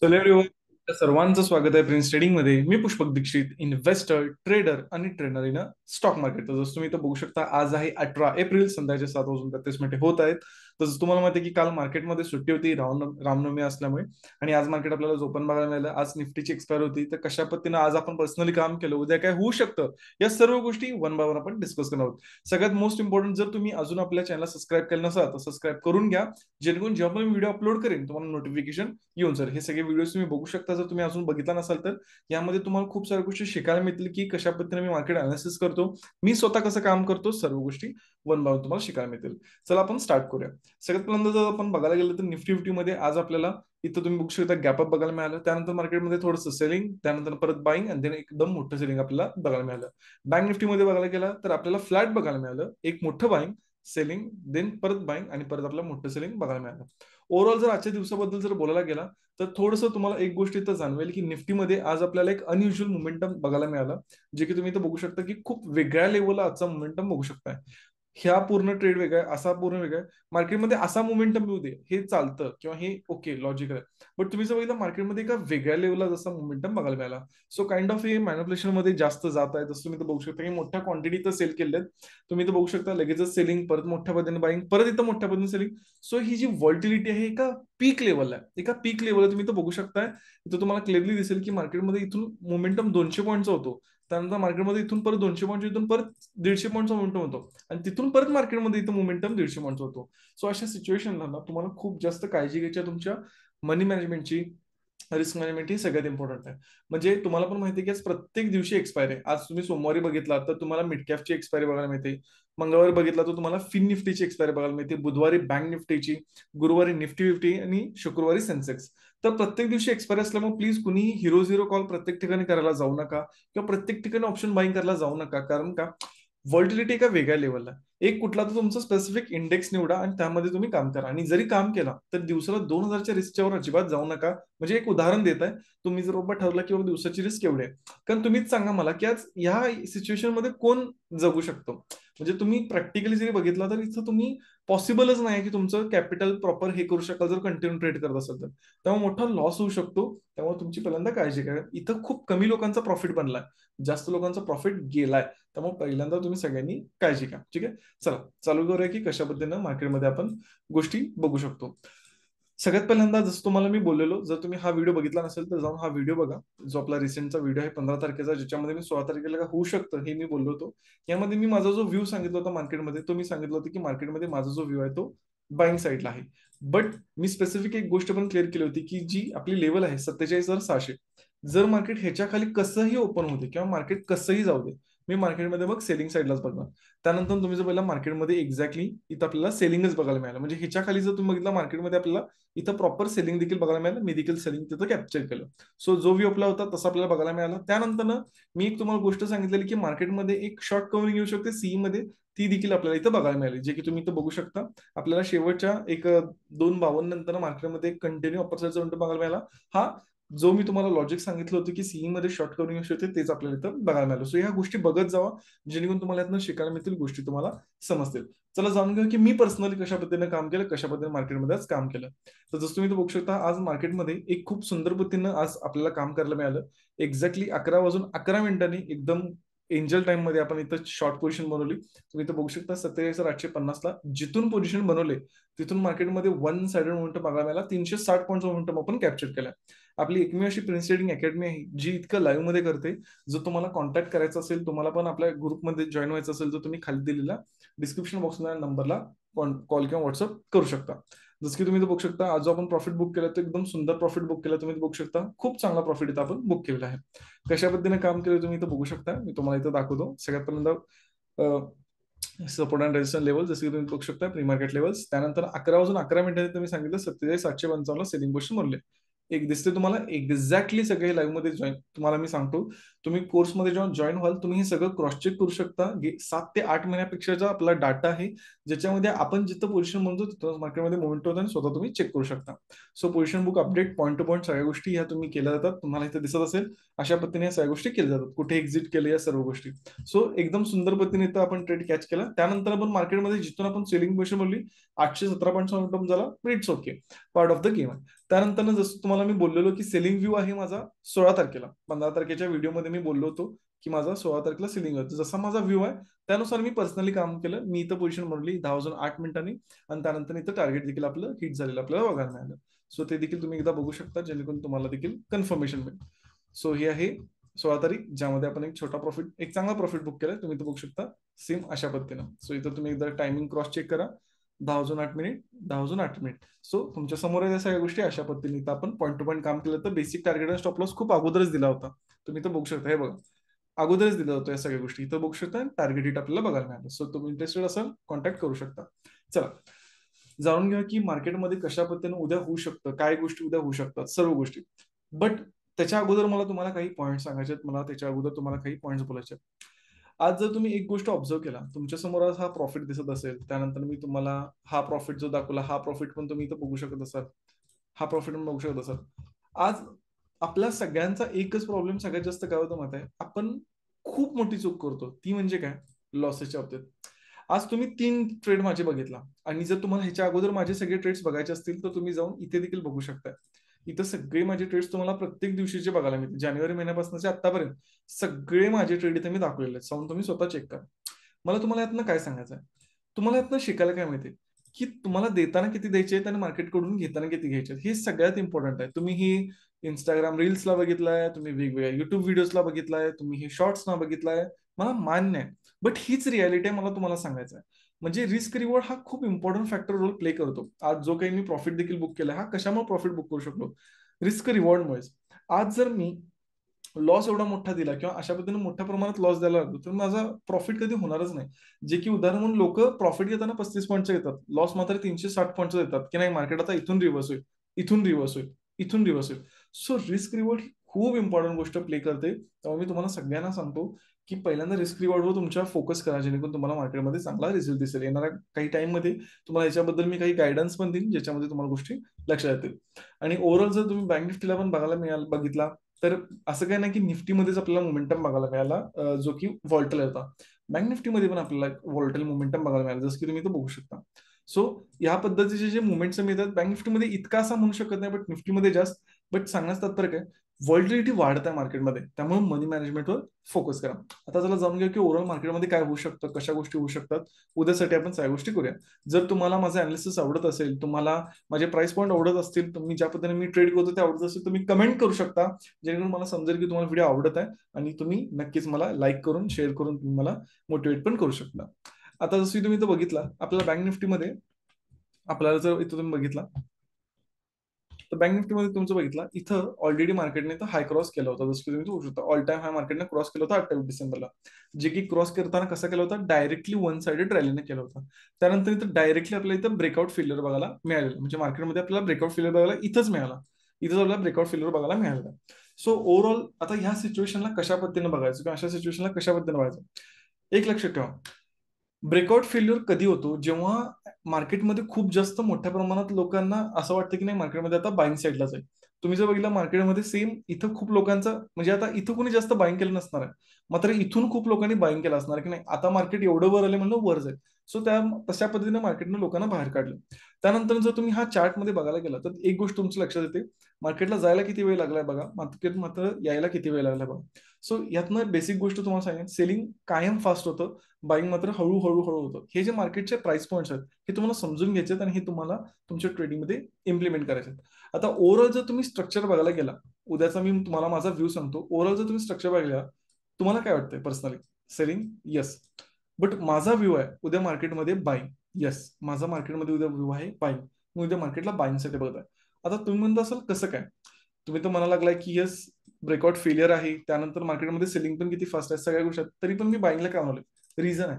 Hello everyone, सर्वांचं स्वागत आहे प्रिन्स ट्रेडिंग मध्ये. मी पुष्पक दीक्षित, इन्व्हेस्टर, ट्रेडर आणि ट्रेनर इन स्टॉक मार्केट. तर जसं तुम्ही इथं बघू शकता, आज आहे 18 एप्रिल, संध्याचे 7:32 होत आहेत. तसंच तुम्हाला माहिती आहे की काल मार्केटमध्ये सुट्टी होती रामनवमी असल्यामुळे, आणि आज मार्केट आपल्याला ओपन बघायला मिळालं. आज निफ्टीची एक्सपायर होती. तर कशा पद्धतीनं आज आपण पर्सनली काम केलं, उद्या काय होऊ शकतं, या सर्व गोष्टी वन बाय वन आपण डिस्कस करणार आहोत. सगळ्यात मोस्ट इम्पॉर्टंट, जर तुम्ही अजून आपल्या चॅनल सबस्क्राईब केलं नसाल तर सबस्क्राईब करून घ्या, जेणेकरून जेव्हा पण मी व्हिडिओ अपलोड करेन तुम्हाला नोटिफिकेशन येऊन सर. हे सगळे व्हिडिओ तुम्ही बघू शकता. जर तुम्ही अजून बघितला नसाल तर यामध्ये तुम्हाला खूप साऱ्या गोष्टी शिकायला मिळतील की कशा पद्धतीने मी मार्केट अनालिसिस करतो, मी स्वतः कसं काम करतो, सर्व गोष्टी वन बाय वन तुम्हाला शिकायला मिळतील. चला आपण स्टार्ट करूया. सगळ्यात पहिल्यांदा जर आपण बघायला गेलं तर निफ्टी फिफ्टी मध्ये आज आपल्याला इथं तुम्ही बघू शकता गॅपअप बघायला मिळालं. त्यानंतर मार्केटमध्ये थोडंसं सेलिंग, त्यानंतर परत बाईंग, आणि देन एकदम मोठं सेलिंग आपल्याला बघायला मिळालं. बँक निफ्टीमध्ये बघायला गेला तर आपल्याला फ्लॅट बघायला मिळालं, एक मोठं बाईंग, सेलिंग, देन परत बाईंग, आणि परत आपल्याला मोठं सेलिंग बघायला मिळालं. ओव्हरऑल जर आजच्या दिवसाबद्दल जर बोलायला गेला तर थोडंसं तुम्हाला एक गोष्ट इथं जाणवेल की निफ्टीमध्ये आज आपल्याला एक अनयुज्युअल मोमेंटम बघायला मिळाला, जे की तुम्ही इथं बघू शकता की खूप वेगळ्या लेवलला आजचा मोमेंटम बघू शकताय. ह्या पूर्ण ट्रेड वेगळा आहे, असा पूर्ण वेगळा आहे. मार्केटमध्ये असा मोमेंटम येऊ दे, हे चालतं किंवा हे ओके लॉजिकल आहे. बट तुम्ही जर बघितलं मार्केटमध्ये एका वेगळ्या लेवलला जसा मोमेंटम बघायला मिळाला. सो काइंड ऑफ हे मॅनिप्युलेशन मध्ये जास्त जात आहे. जसं तुम्ही इथं बघू शकता की मोठ्या क्वांटिटी इथं सेल केले आहेत. तुम्ही इथं बघू शकता लगेचच सेलिंग, परत मोठ्या पद्धतीने बाईंग, परत इथं मोठ्या पद्धतीने सेलिंग. सो ही जी व्हॉल्टिलिटी आहे एका पीक लेवलला आहे, एका पीक लेवलला तुम्ही इथं बघू शकताय. इथं तुम्हाला क्लिअरली दिसेल की मार्केटमध्ये इथून मोमेंटम 200 पॉईंटचा होतो. त्यानंतर मार्केटमध्ये इथून परत 200 पॉईंट, इथून परत 150 पॉईंटचा मोमेंटम होतो, आणि तिथून परत मार्केटमध्ये इथं मोमेंटम 150 पॉईंट होतो. सो अशा सिच्युएशनला ना तुम्हाला खूप जास्त काळजी घ्यायची आहे तुमच्या मनी मॅनेजमेंटची. रिस्क मॅनेजमेंट ही सगळ्यात इम्पॉर्टंट आहे. म्हणजे तुम्हाला पण माहिती आहे की आज प्रत्येक दिवशी एक्सपायरी आहे. आज तुम्ही सोमवारी बघितला तर तुम्हाला मिड कॅपची एक्सपायरी बघायला मिळते. मंगळवारी बघितला तर तुम्हाला फिन निफ्टीची एक्सपायरी बघायला मिळते. बुधवारी बँक निफ्टीची, गुरुवारी निफ्टी फिफ्टी, आणि शुक्रवारी सेन्सेक्स. तर प्रत्येक दिवशी एक्सपायरी असल्यामुळे प्लीज कुणीही हिरो झिरो कॉल प्रत्येक ठिकाणी करायला जाऊ नका, किंवा प्रत्येक ठिकाणी ऑप्शन बाईंग करायला जाऊ नका. कारण का, व्हॉल्टिलिटी एका वेगळ्या लेवलला. एक कुठला तर तुमचा स्पेसिफिक इंडेक्स निवडा आणि त्यामध्ये तुम्ही काम करा, आणि जरी काम केला तर दिवसाला 2,000च्या रिस्कच्या वर अजिबात जाऊ नका. म्हणजे एक उदाहरण देत आहे, तुम्ही जर बाबा ठरलं की बाबा दिवसाची रिस्क एवढी आहे, कारण तुम्हीच सांगा मला की आज ह्या सिच्युएशन मध्ये कोण जगू शकतो. म्हणजे तुम्ही प्रॅक्टिकली जरी बघितला तर इथं तुम्ही पॉसिबलच नाही की तुमचं कॅपिटल प्रॉपर हे करू शकाल जर कंटिन्यू ट्रेड करत असेल तर. त्यामुळे मोठा लॉस होऊ शकतो. त्यामुळे तुमची पहिल्यांदा काळजी करा. इथं खूप कमी लोकांचा प्रॉफिट बनलाय, जास्त लोकांचा प्रॉफिट गेलाय. त्यामुळे पहिल्यांदा तुम्ही सगळ्यांनी काळजी घ्या. ठीक आहे, चला चालू करूया की कशा पद्धतीनं मार्केटमध्ये आपण गोष्टी बघू शकतो. सगळ्यात पहिल्यांदा जसं तुम्हाला मी बोललेलो, जर तुम्ही हा व्हिडिओ बघितला नसेल तर जाऊन हा व्हिडिओ बघा. जो आपला रिसेंटचा व्हिडिओ आहे 15 तारखेचा, ज्याच्यामध्ये मी 16 तारखेला का होऊ शकतं हे मी बोललो होतो. यामध्ये मी माझा जो व्ह्यू सांगितला होता मार्केटमध्ये, तो मी सांगितलं होतं की मार्केटमध्ये माझा जो व्ह्यू आहे तो बाईंग साईडला आहे. बट मी स्पेसिफिक एक गोष्ट पण क्लिअर केली होती की जी आपली लेवल आहे 47,600, जर मार्केट ह्याच्या खाली कसंही ओपन होते किंवा मार्केट कसंही जाऊ दे, मी मार्केटमध्ये मग सेलिंग साईडलाच बघणार. त्यानंतर तुम्ही जर पहिला मार्केटमध्ये एक्झॅक्टली इथं आपल्याला सेलिंगच बघायला मिळालं. म्हणजे ह्याच्या खाली जर तुम्ही बघितलं मार्केटमध्ये आपल्याला इथं प्रॉपर सेलिंग देखील बघायला मिळालं. मी देखील सेलिंग तिथं कॅप्चर केलं. सो जो व्यू आपला होता तसा आपल्याला बघायला मिळाला. त्यानंतर मी एक तुम्हाला गोष्ट सांगितलेली की मार्केटमध्ये एक शॉर्ट कव्हरिंग येऊ शकते सीई मध्ये, ती देखील आपल्याला इथं बघायला मिळाली, जे की तुम्ही इथं बघू शकता. आपल्याला शेवटच्या एक 2:52 नंतर मार्केटमध्ये कंटिन्यू अपर साईडचा विंडो बघायला मिळाला. हा जो मी तुम्हाला लॉजिक सांगितलं होतं की सीई मध्ये शॉर्ट कव्हरिंग येऊ शकते, तेच आपल्याला इथं बघायला मिळालं. सो ह्या गोष्टी बघत जावा, जेणेकरून तुम्हाला यातनं शिकायला मिळतील, गोष्टी तुम्हाला समजतील. चला जाणून घेऊ की मी पर्सनली कशा पद्धतीने काम केलं, कशा पद्धतीने मार्केटमध्ये आज काम केलं. तर जसं तुम्ही बघू शकता, आज मार्केटमध्ये एक खूप सुंदर पद्धतीनं आज आपल्याला काम करायला मिळालं. एक्झॅक्टली 11 वाजून 11 मिनिटांनी एकदम एंजल टाइम मध्ये आपण इथं शॉर्ट पोझिशन बनवली. तुम्ही इथं बघू शकता 27,850ला जिथून पोझिशन बनवले, तिथून मार्केटमध्ये वन साइडेड मोमेंटम बघायला मिळाला. 360 पॉईंट मोमेंटम आपण कॅप्चर केला. आपली एकमेव अशी प्रिन्स ट्रेडिंग अकॅडमी आहे जी इतकं लाईव्ह मध्ये करते. जर तुम्हाला कॉन्टॅक्ट करायचा असेल, तुम्हाला पण आपल्या ग्रुपमध्ये जॉईन व्हायचं असेल, तर तुम्ही खाली दिलेला डिस्क्रिप्शन बॉक्सला नंबरला कॉल किंवा व्हॉट्सअप करू शकता. जसं की तुम्ही इथं बघू शकता, आज जो आपण प्रॉफिट बुक केला तो एकदम सुंदर प्रॉफिट बुक केला. तुम्ही इथं बघू शकता खूप चांगला प्रॉफिट इथं आपण बुक केलेला आहे. कशा पद्धतीने काम केलं तुम्ही इथं बघू शकता. मी तुम्हाला इथं दाखवतो. सगळ्यात पहिल्यांदा सपोर्ट अँड रेजिस्टन्स लेवल, जसं की तुम्ही बघू शकता प्री मार्केट लेवल्स. त्यानंतर 11 वाजून 11 मिनिटांनी तुम्ही सांगितलं 47,755ला सेलिंग पोझिशन बनले. एक दिसते तुम्हाला एक्झॅक्टली सगळे लाईव्ह मध्ये जॉईन. तुम्हाला मी सांगतो, तुम्ही कोर्समध्ये जेव्हा जॉईन व्हाल तुम्ही हे सगळं क्रॉस चेक करू शकता. 7 ते 8 महिन्यापेक्षाचा आपला डाटा आहे, ज्याच्यामध्ये आपण जिथं पोझिशन म्हणतो तिथं मार्केटमध्ये मोमेंट होतं, आणि स्वतः तुम्ही चेक करू शकता. So position book update, point two point सगळ्या गोष्टी ह्या तुम्ही केल्या जातात. तुम्हाला इथं दिसत असेल अशा पद्धतीने या सगळ्या गोष्टी केल्या जातात. कुठे एक्झिट केलं या सर्व गोष्टी. सो एकदम सुंदर पद्धतीने इथं आपण ट्रेड कॅच केला. त्यानंतर आपण मार्केटमध्ये जिथून आपण सेलिंग पोझिशन बोलली 817 पॉईंट झाला, it's okay, part of the game. त्यानंतर जसं तुम्हाला मी बोललेलो की सेलिंग व्ह्यू आहे माझा 16 तारखेला, 15 तारखेच्या व्हिडिओमध्ये मी बोललो होतो की माझा 16 तारखेला सेलिंग होतं. जसा माझा व्ह्यू आहे त्यानुसार मी पर्सनली काम केलं. मी इथं पोझिशन बनवली 10 वाजून 8 मिनिटांनी आणि त्यानंतर इथं टार्गेट देखील आपलं हिट झालेलं आपल्याला बघायला मिळालं. सो ते देखील तुम्ही एकदा बघू शकता जेणेकरून तुम्हाला देखील कन्फर्मेशन मिळेल. सो हे आहे 16 तारीख, ज्यामध्ये आपण एक छोटा प्रॉफिट, एक चांगला प्रॉफिट बुक केलाय. तुम्ही इथं बघू शकता सेम अशा पद्धतीनं. सो इथं तुम्ही एकदा टायमिंग क्रॉस चेक करा, 10 वाजून 8 मिनिट, 10 वाजून 8 मिनिट. सो तुमच्या समोर आहे या सगळ्या गोष्टी अशा पद्धतीने. इथं आपण पॉईंट टू पॉईंट काम केलं तर बेसिक टार्गेट आणि स्टॉप लॉस खूप अगोदरच दिला होता. तुम्ही इथं बघू शकता, हे बघा अगोदरच दिलं होतं या सगळ्या गोष्टी. इथं बघू शकता टार्गेट हिट आपल्याला बघायला मिळालं. सो तुम्ही इंटरेस्टेड असाल कॉन्टॅक्ट करू शकता. चला जाणून घ्या की मार्केटमध्ये कशा पद्धतीने उद्या होऊ शकतं, काय गोष्टी उद्या होऊ शकतात, सर्व गोष्टी. बट त्याच्या अगोदर मला तुम्हाला काही पॉईंट सांगायचे आहेत, मला त्याच्या अगोदर तुम्हाला काही पॉईंट्स बोलायचे आहेत. आज जर तुम्ही एक गोष्ट ऑब्झर्व केला, तुमच्या समोर आज हा प्रॉफिट दिसत असेल, त्यानंतर मी तुम्हाला हा प्रॉफिट जो दाखवला, हा प्रॉफिट पण तुम्ही इथं बघू शकत असाल, हा प्रॉफिट पण बघू शकत असाल. आज आपला सगळ्यांचा एकच प्रॉब्लेम सगळ्यात जास्त काय होतं माहिती आहे, आपण खूप मोठी चूक करतो. ती म्हणजे काय, लॉसेसच्या बाबतीत. आज तुम्ही 3 ट्रेड माझे बघितला आणि जर तुम्हाला ह्याच्या अगोदर माझे सगळे ट्रेड्स बघायचे असतील तर तुम्ही जाऊन इथे देखील बघू शकता. इथं सगळे माझे ट्रेड्स तुम्हाला प्रत्येक दिवशीचे बघायला मिळतील. जानेवारी महिन्यापासूनचे आतापर्यंत सगळे माझे ट्रेड इथे मी दाखवलेले आहेत. जाऊन तुम्ही स्वतः चेक करा. मला तुम्हाला यातनं काय सांगायचं आहे, तुम्हाला यातनं शिकायला काय मिळते की तुम्हाला देताना किती द्यायचे आहेत आणि मार्केटकडून घेताना किती घ्यायचे आहेत, हे सगळ्यात इम्पॉर्टंट आहे. तुम्ही ही इंस्टाग्राम रील्सला बघितलाय, तुम्ही वेगवेगळ्या युट्यूब व्हिडिओजला बघितलाय, तुम्ही हे शॉर्ट्सना बघितलाय, मला मान्य आहे. बट हीच रियालिटी आहे, मला तुम्हाला सांगायचं आहे. म्हणजे रिस्क रिवॉर्ड हा खूप इम्पॉर्टंट फॅक्टर रोल प्ले करतो. आज जो काही मी प्रॉफिट देखील बुक केला, हा कशामुळे प्रॉफिट बुक करू शकलो, रिस्क रिवॉर्डमुळेच. आज जर मी लॉस एवढा मोठा दिला किंवा अशा पद्धतीने मोठ्या प्रमाणात लॉस द्यायला लागलो तर माझा प्रॉफिट कधी होणारच नाही. जे की उदाहरण म्हणून लोक प्रॉफिट घेताना 35 पॉईंटचं घेतात, लॉस मात्र 360 पॉईंटचं देतात की नाही मार्केट आता इथून रिव्हर्स होईल, इथून रिव्हर्स होईल, इथून रिव्हर्स होईल. सो रिस्क रिवॉर्ड ही खूप इम्पॉर्टंट गोष्ट प्ले करते. त्यामुळे मी तुम्हाला सगळ्यांना सांगतो की पहिल्यांदा रिस्क रिवॉर्डवर तुमच्या फोकस करा, जेणेकरून तुम्हाला मार्केटमध्ये चांगला रिझल्ट दिसेल. येणाऱ्या काही टाइम मध्ये तुम्हाला याच्याबद्दल मी काही गायडन्स पण देईन, ज्याच्यामध्ये तुम्हाला गोष्टी लक्षात येतील. आणि ओव्हरऑल जर तुम्ही बँक निफ्टीला पण बघितला तर असं काय नाही की निफ्टीमध्येच आपल्याला मोमेंटम बघायला मिळाला, जो की व्हॉल्टाईल होता. बँक निफ्टीमध्ये पण आपल्याला व्हॉल्टाईल मोमेंटम बघायला मिळाला, जसं की तुम्ही इथं बघू शकता. सो या पद्धतीचे जे मुवमेंट्स मिळतात बँक निफ्टीमध्ये इतका असा म्हणू शकत नाही, बट निफ्टीमध्ये जास्त. बट सांगण्याचं तात्पर्य काय, व्हॉल्टिलिटी वाढत आहे मार्केटमध्ये, त्यामुळे मनी मॅनेजमेंटवर फोकस करा. आता चला जाणून घ्या की ओव्हरऑल मार्केटमध्ये काय होऊ शकतं, कशा गोष्टी होऊ शकतात. उद्यासाठी आपण सगळ्या गोष्टी करूया. जर तुम्हाला माझं अनालिसिस आवडत असेल, तुम्हाला माझे प्राइस पॉईंट आवडत असतील, तुम्ही ज्या पद्धतीने मी ट्रेड करतो ते आवडत असेल, तुम्ही कमेंट करू शकता, जेणेकरून मला समजेल की तुम्हाला व्हिडिओ आवडत आहे. आणि तुम्ही नक्कीच मला लाईक करून शेअर करून तुम्ही मला मोटिवेट पण करू शकता. आता जसं तुम्ही इथं बघितला, आपल्याला बँक निफ्टीमध्ये आपल्याला जर इथं तुम्ही बघितला तर बँक निफ्टीमध्ये तुमचं बघितला, इथं ऑलरेडी मार्केटने तर हाय क्रॉस केला होता. जसं की तुम्ही बघू शकता ऑल टाइम हाय मार्केटने क्रॉस केला होता 28 डिसेंबरला. जे की क्रॉस करताना कसा केला होता, डायरेक्टली वन साइडेड रॅलीने केला होता. त्यानंतर इथं डायरेक्टली आपल्याला इथं ब्रेकआउट फेल्युअर बघायला मिळालेलं, म्हणजे मार्केटमध्ये आपल्याला ब्रेकआउट फेल्युअर बघायला इथंच मिळाला. इथं आपल्याला ब्रेकआउट फेल्युअर बघायला मिळाला. सो ओव्हरऑल आता ह्या सिच्युएशनला कशा पद्धतीने बघायचं किंवा अशा सिच्युएशनला कशा पद्धतीने बघायचं, एक लक्षात ठेवा. ब्रेकआउट फेल्युअर कधी होतो, जेव्हा मार्केटमध्ये खूप जास्त मोठ्या प्रमाणात लोकांना असं वाटतं की नाही मार्केटमध्ये आता बाईंग साईडलाच आहे. तुम्ही जर बघितलं मार्केटमध्ये सेम इथं खूप लोकांचा म्हणजे आता इथं कोणी जास्त बाईंग केलं नसणार आहे, मात्र इथून खूप लोकांनी बाईंग केलं असणार की नाही आता मार्केट एवढं वर आलं म्हणलं वर जाईल. सो त्या तशा पद्धतीने मार्केटनं लोकांना बाहेर काढलं. त्यानंतर जर तुम्ही हा चार्ट मध्ये बघायला गेला तर एक गोष्ट तुमच्या लक्षात येते, मार्केटला जायला किती वेळ लागलाय बघा, मार्केट मात्र यायला किती वेळ लागलाय बघा. सो यातनं बेसिक गोष्ट तुम्हाला सांगेन, सेलिंग कायम फास्ट होतं, बाईंग मात्र हळूहळू हळू होतं. हे जे मार्केटचे प्राइस पॉईंट्स आहेत हे तुम्हाला समजून घ्यायचे आहेत आणि हे तुम्हाला तुमच्या ट्रेडिंगमध्ये इम्प्लिमेंट करायचे आहेत. आता ओव्हरऑल जर तुम्ही स्ट्रक्चर बघायला गेला, उद्याचा मी तुम्हाला माझा व्ह्यू सांगतो. ओव्हरऑल जर तुम्ही स्ट्रक्चर बघायला गेला, तुम्हाला काय वाटतंय पर्सनली, सेलिंग येस. बट माझा व्ह्यू आहे उद्या मार्केटमध्ये बाईंग, येस. माझा मार्केटमध्ये उद्या व्ह्यू आहे बाईंग. मी उद्या मार्केटला बाईंगसाठी बघत आहे. आता तुम्ही म्हणत असाल कसं काय, तुम्ही तर म्हणायला लागलाय की येस ब्रेकआउट फेलियर आहे, त्यानंतर मार्केटमध्ये सेलिंग पण किती फास्ट आहे, सगळ्या गोष्टी तरी पण मी बाईंगला का म्हणलोय. रिझन आहे,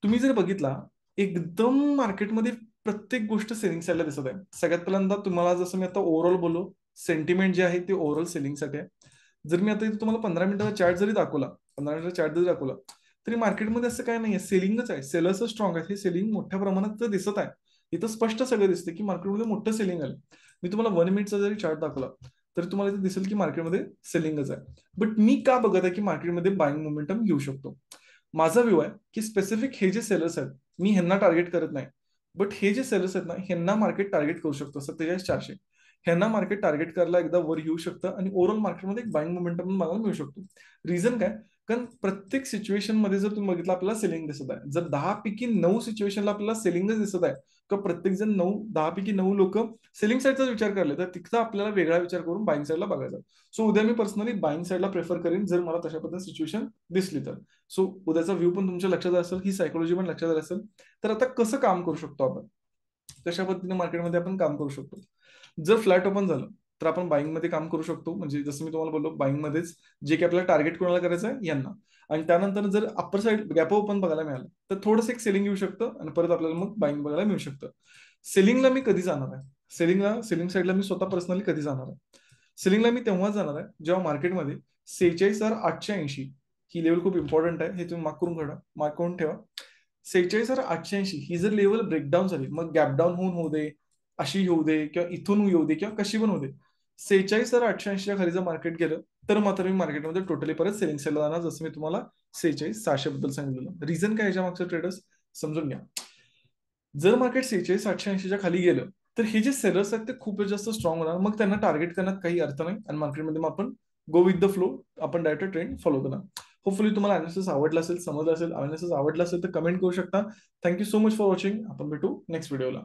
तुम्ही जर बघितला एकदम मार्केटमध्ये प्रत्येक गोष्ट सेलिंग साईडला दिसत आहे. सगळ्यात पहिल्यांदा तुम्हाला जसं मी आता ओव्हरऑल बोललो, सेंटिमेंट जे आहे ते ओव्हरऑल सेलिंगसाठी आहे. जर मी आता इथे तुम्हाला 15 मिनिटाचा चार्ट जरी दाखवला, 15 मिनिटाचा चार्ट जरी दाखवला, तरी मार्केटमध्ये असं काय नाहीये, सेलिंगच आहे. सेलर्स स्ट्रॉंग आहे, हे सेलिंग मोठ्या प्रमाणात दिसत आहे. इथं स्पष्ट सगळं दिसते की मार्केटमध्ये मोठं सेलिंग आलं. मी तुम्हाला 1 मिनिटचा जरी चार्ट दाखवला तर तुम्हाला इथे दिसेल की मार्केटमध्ये सेलिंगच आहे. बट मी का बघत आहे की मार्केटमध्ये बाईंग मोमेंटम घेऊ शकतो. माझा व्ह्यू आहे की स्पेसिफिक हे जे सेलर्स आहेत, मी ह्यांना टार्गेट करत नाही, बट हे जे सेलर्स आहेत ना ह्यांना मार्केट टार्गेट करू शकतो 47,400. ह्यांना मार्केट टार्गेट करायला एकदा वर येऊ शकतं आणि ओव्हरऑल मार्केटमध्ये एक बाईंग मोमेंटम बघायला मिळू शकतो. रिझन काय? कारण प्रत्येक सिच्युएशन मध्ये जर तुम्ही बघितलं आपल्याला सेलिंग दिसत आहे. जर 10 पैकी 9 सिच्युएशनला आपल्याला सेलिंगच दिसत आहे, तर प्रत्येक जण 10 पैकी 9 लोक सेलिंग साईडचा विचार करले, तर तिथं आपल्याला वेगळा विचार करून बाईंग साईडला बघायचा. सो उद्या मी पर्सनली बाईंग साईडला प्रेफर करेन जर मला तशा पद्धतीने सिच्युएशन दिसली तर. सो उद्याचा व्ह्यू पण तुमच्या लक्षात असेल, ही सायकोलॉजी पण लक्षात आली असेल. तर आता कसं काम करू शकतो आपण, कशा पद्धतीने मार्केटमध्ये आपण काम करू शकतो. जर फ्लॅट ओपन झालं तर आपण बाईंग मध्ये काम करू शकतो. म्हणजे जसं मी तुम्हाला बोललो, बाईंग मध्येच जे की आपल्याला टार्गेट कोणाला करायचं आहे यांना. आणि त्यानंतर जर अप्पर साईड गॅप ओपन बघायला मिळालं तर थोडंसं एक सेलिंग येऊ शकतं आणि परत आपल्याला मग बाईंग बघायला मिळू शकतं. सेलिंगला मी कधी जाणार आहे? सेलिंग साईडला मी स्वतः पर्सनली कधी जाणार आहे? सेलिंगला मी तेव्हाच जाणार आहे जेव्हा मार्केटमध्ये 46,880 ही लेवल खूप इम्पॉर्टंट आहे. हे तुम्ही मार्क करून ठेवा. 46,880 ही जर लेवल ब्रेकडाऊन झाली, मग गॅपडाऊन होऊ दे, अशी येऊ दे किंवा इथून येऊ दे किंवा कशी पण होऊ दे, 46,880च्या खाली जर मार्केट गेलं तर मात्र मी मार्केटमध्ये टोटली परत सेलिंग साईडला जाणार. जसं मी तुम्हाला 46,600 बद्दल सांगितलं. रिझन काय याच्या मागचं ट्रेडर्स समजून घ्या. जर मार्केट 46,880च्या खाली गेलं तर हे जे सेलर्स आहेत ते खूपच जास्त स्ट्रॉंग होणार. मग त्यांना टार्गेट करण्यात काही अर्थ नाही आणि मार्केटमध्ये मग आपण गो विथ द फ्लो, आपण डायरेक्ट ट्रेंड फॉलो करणार. होपफुली तुम्हाला अनालिसिस आवडला असेल, समजलं असेल. अनालिसिस आवडला असेल तर कमेंट करू शकता. Thank you so much for watching. आपण भेटू नेक्स्ट व्हिडिओला.